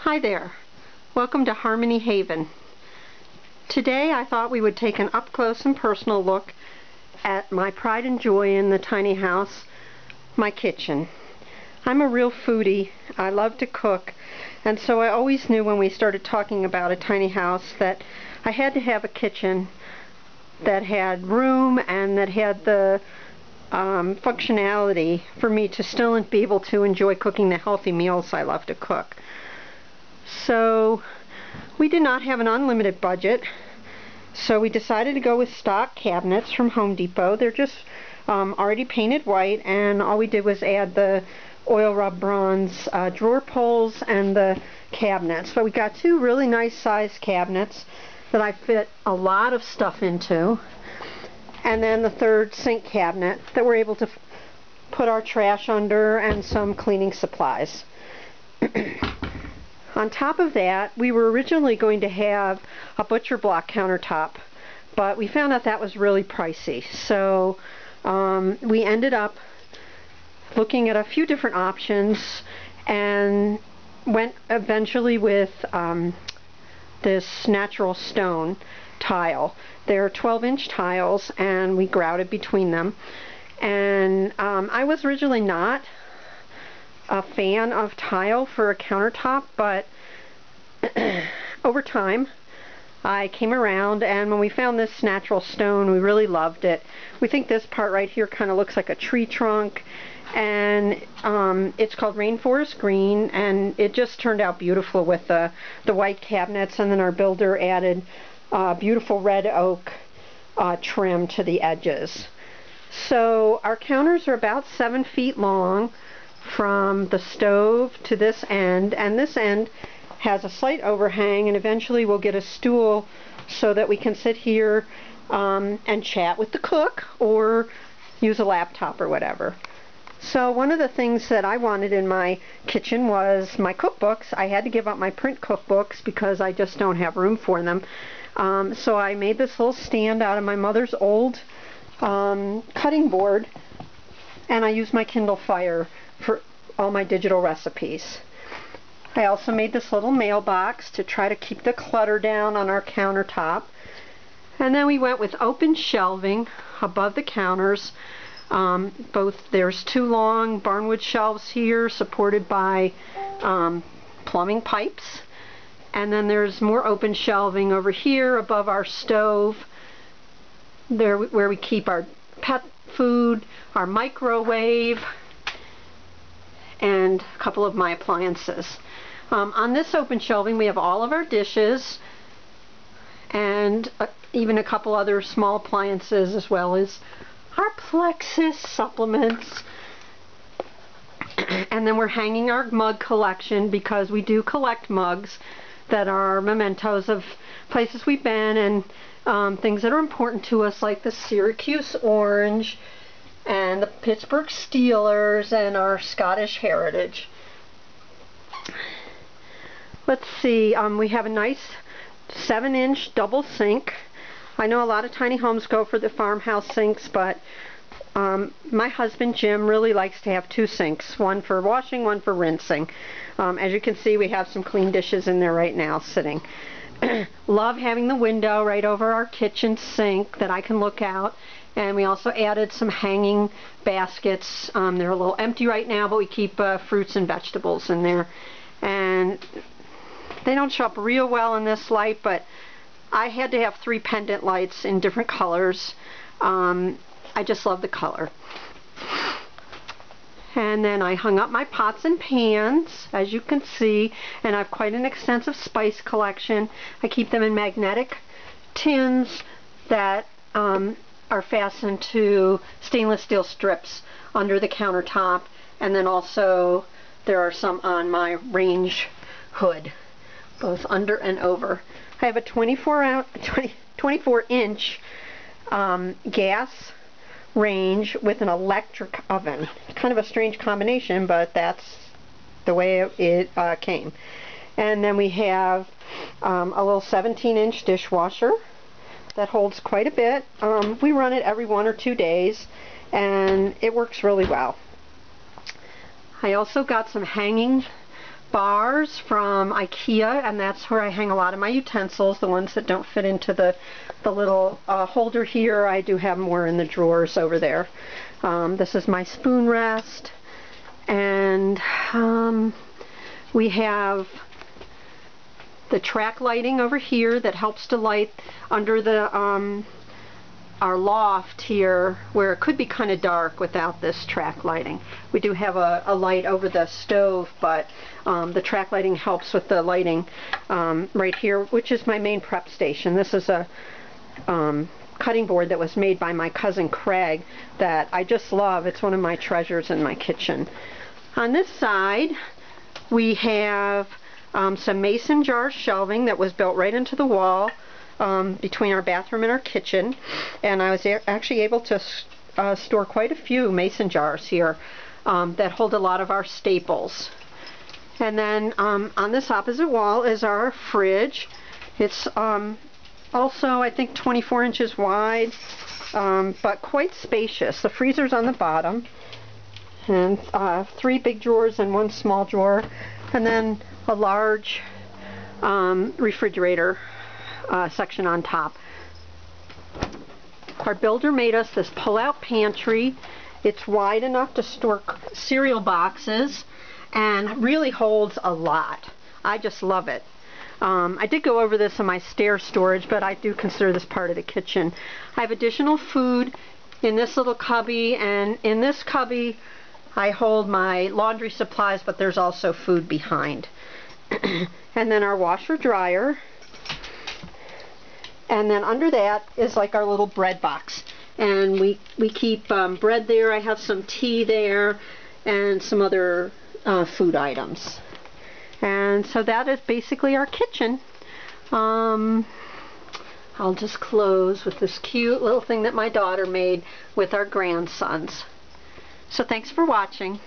Hi there. Welcome to Harmony Haven. Today I thought we would take an up-close and personal look at my pride and joy in the tiny house, my kitchen. I'm a real foodie. I love to cook, and so I always knew when we started talking about a tiny house that I had to have a kitchen that had room and that had the functionality for me to still be able to enjoy cooking the healthy meals I love to cook. So we did not have an unlimited budget, so we decided to go with stock cabinets from Home Depot. They're just already painted white, and all we did was add the oil rub bronze drawer pulls and the cabinets. But we got two really nice sized cabinets that I fit a lot of stuff into, and then the third sink cabinet that we're able to put our trash under and some cleaning supplies. On top of that, we were originally going to have a butcher block countertop, but we found out that was really pricey. So we ended up looking at a few different options and went eventually with this natural stone tile. They're 12-inch tiles, and we grouted between them. And I was originally not a fan of tile for a countertop, but over time I came around, and when we found this natural stone, we really loved it. We think this part right here kind of looks like a tree trunk, and it's called Rainforest Green, and it just turned out beautiful with the white cabinets, and then our builder added beautiful red oak trim to the edges. So our counters are about 7 feet long from the stove to this end, and this end has a slight overhang, and eventually we'll get a stool so that we can sit here and chat with the cook or use a laptop or whatever. So one of the things that I wanted in my kitchen was my cookbooks. I had to give up my print cookbooks because I just don't have room for them. So I made this little stand out of my mother's old cutting board, and I used my Kindle Fire for all my digital recipes. I also made this little mailbox to try to keep the clutter down on our countertop. And then we went with open shelving above the counters. There's two long barnwood shelves here supported by plumbing pipes. And then there's more open shelving over here above our stove, there where we keep our pet food, our microwave, and a couple of my appliances. On this open shelving we have all of our dishes and even a couple other small appliances, as well as our Plexus supplements. And then we're hanging our mug collection, because we do collect mugs that are mementos of places we've been and things that are important to us, like the Syracuse Orange and the Pittsburgh Steelers and our Scottish heritage. Let's see, we have a nice 7-inch double sink. I know a lot of tiny homes go for the farmhouse sinks, but my husband Jim really likes to have 2 sinks, one for washing, one for rinsing. As you can see, we have some clean dishes in there right now sitting. Love having the window right over our kitchen sink that I can look out. And we also added some hanging baskets. They're a little empty right now, but we keep fruits and vegetables in there. And they don't show up real well in this light, but I had to have 3 pendant lights in different colors. I just love the color. And then I hung up my pots and pans, as you can see, and I have quite an extensive spice collection. I keep them in magnetic tins that are fastened to stainless steel strips under the countertop, and then also there are some on my range hood, both under and over. I have a 24-inch gas range with an electric oven. Kind of a strange combination, but that's the way it came. And then we have a little 17-inch dishwasher that holds quite a bit. We run it every 1 or 2 days, and it works really well. I also got some hanging bars from IKEA, and that's where I hang a lot of my utensils, the ones that don't fit into the little holder here. I do have more in the drawers over there. This is my spoon rest, and we have the track lighting over here that helps to light under the our loft here, where it could be kind of dark without this track lighting. We do have a light over the stove, but the track lighting helps with the lighting right here, which is my main prep station. This is a cutting board that was made by my cousin Craig that I just love. It's one of my treasures in my kitchen. On this side we have some mason jar shelving that was built right into the wall between our bathroom and our kitchen, and I was actually able to store quite a few mason jars here that hold a lot of our staples. And then on this opposite wall is our fridge. It's also, I think, 24 inches wide, but quite spacious. The freezer's on the bottom, and 3 big drawers and 1 small drawer, and then a large refrigerator section on top. Our builder made us this pull-out pantry. It's wide enough to store cereal boxes and really holds a lot. I just love it. I did go over this in my stair storage, but I do consider this part of the kitchen. I have additional food in this little cubby, and in this cubby I hold my laundry supplies, but there's also food behind. And then our washer dryer, and then under that is like our little bread box, and we keep bread there. I have some tea there and some other food items. And so that is basically our kitchen. I'll just close with this cute little thing that my daughter made with our grandsons. So thanks for watching.